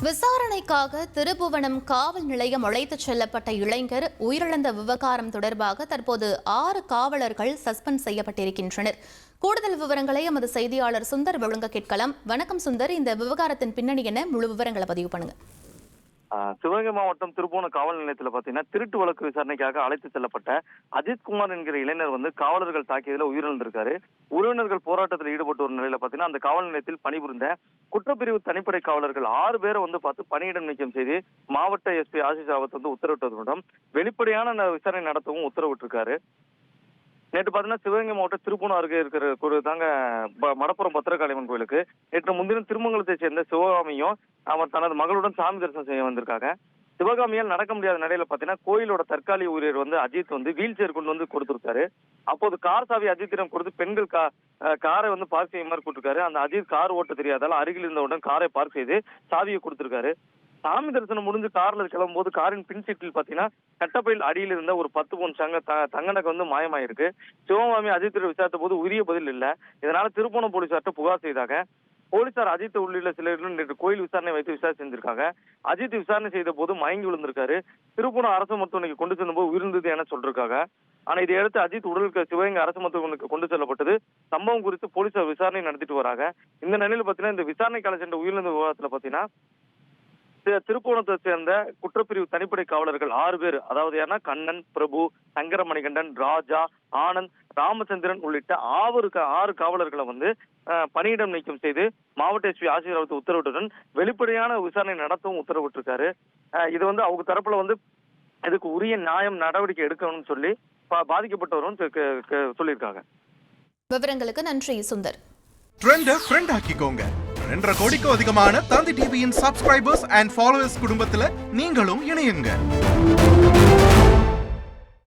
விசாரணைக்காக திருப்புவனம் காவல் நிலையம் அழைத்துச் செல்லப்பட்ட இளைஞர் உயிரிழந்த விவகாரம் தொடர்பாக தற்போது 6 காவலர்கள் சஸ்பெண்ட் செய்யப்பட்டிருக்கின்றனர். கூடுதல் விவரங்களை எமது செய்தியாளர் சுந்தர் வழங்க கேட்கலாம். வணக்கம் சுந்தர், இந்த விவகாரத்தின் பின்னணி என்ன, முழு விவரங்களை பதிவு பண்ணுங்க. சிவகங்கை மாவட்டம் திருப்புவனம் காவல் நிலையத்தில் பாத்தீங்கன்னா திருட்டு வழக்கு விசாரணைக்காக அழைத்து செல்லப்பட்ட அஜித்குமார் என்கிற இளைஞர் காவலர்கள் தாக்கியதில் உயிரிழந்திருக்காரு. உறவினர்கள் போராட்டத்தில் ஈடுபட்டு ஒரு நிலையில பாத்தீங்கன்னா அந்த காவல் நிலையத்தில் பணிபுரிந்த குற்றப்பிரிவு தனிப்படை காவலர்கள் 6 பேரை பார்த்து பணியிடம் நீக்கம் செய்து மாவட்ட எஸ்பி ஆசிஷ் ராவத் உத்தரவிட்டதுடன் வெளிப்படையான விசாரணை நடத்தவும் உத்தரவிட்டிருக்காரு. நேற்று பாத்தீங்கன்னா சிவகங்கை மாவட்டம் திருப்புவனம் அருகே இருக்கிற தாங்க மடப்புறம் பத்திரகாளியம்மன் கோயிலுக்கு நேற்று முன்தினம் திருமங்கலத்தை சேர்ந்த சிவகாமியும் அவர் தனது மகளுடன் சாமி தரிசனம் செய்ய வந்திருக்காங்க. சிவகாமியால் நடக்க முடியாத நிலையில பாத்தீங்கன்னா கோயிலோட தற்காலிக ஊழியர் அஜித் வீல் சேர் கொண்டு கொடுத்திருக்காரு. அப்போது கார் சாவி அஜித்திடம் கொடுத்து பெண்கள் காரை பார்க் செய்யுமாறு கொடுத்திருக்காரு. அந்த அஜித் கார் ஓட்ட தெரியாதால அருகில் இருந்தவுடன் காரை பார்க் செய்து சாவியை கொடுத்திருக்காரு. சாமி தரிசனம் முடிஞ்சு கார்ல கிளம்பும் போது காரின் பின் சீட்டில் பாத்தீங்கன்னா கட்டப்பையில் அடியில் இருந்த ஒரு 10 பவுன் தங்க நகை மாயமாயிருக்கு. சிவகாமி அஜித்தை விசாரித்த போது உரிய பதில் இல்ல. இதனால திருப்புவனம் போலீசார்ட்ட புகார் செய்தாங்க. போலீசார் அஜித் உள்ளிட்ட சிலரிடம் நேற்று கோயில் விசாரணை வைத்து விசாரணை செஞ்சிருக்காங்க. அஜித் விசாரணை செய்த போது மயங்கி விழுந்திருக்காரு. திருப்புவனம் அரசு மருத்துவமனைக்கு கொண்டு செல்லும் போது உயிர்ந்தது என சொல்லிருக்காங்க. ஆனா இதையடுத்து அஜித் உடலுக்கு சிவகங்கை அரசு மருத்துவமனைக்கு கொண்டு செல்லப்பட்டது. சம்பவம் குறித்து போலீசார் விசாரணை நடத்திட்டு வராங்க. இந்த நிலையில பாத்தீங்கன்னா இந்த விசாரணைக்கால சென்ற உயிரிழந்த விவகாரத்துல பாத்தீங்கன்னா திருப்புவனத்தை சேர்ந்த குற்றப்பிரிவு தனிப்படை காவலர்கள் 6 பேர், அதாவது யாருன்னா கண்ணன், பிரபு, சங்கரமணிகண்டன், ராஜா, ஆனந்த், ராமச்சந்திரன் உள்ளிட்ட 6 காவலர்களை பணியிடம் நீக்கம் செய்து மாவட்ட எஸ்பி ஆசிஷ் ராவத் உத்தரவிட்டுடன் வெளிப்படையான விசாரணை நடத்தவும் உத்தரவிட்டிருக்காரு. இது அவங்க தரப்புல இதுக்கு உரிய நியாயம் நடவடிக்கை எடுக்கணும்னு சொல்லி பாதிக்கப்பட்டவரும் சொல்லியிருக்காங்க. விவரங்களுக்கு நன்றி சுந்தர். ட்ரெண்ட ஃப்ரெண்ட் ஆக்கிக்கோங்க. 2.5 கோடிக்கும் அதிகமான தந்தி டிவியின் சப்ஸ்கிரைபர்ஸ் அண்ட் ஃபாலோவர்ஸ் குடும்பத்துல நீங்களும் இணையுங்க.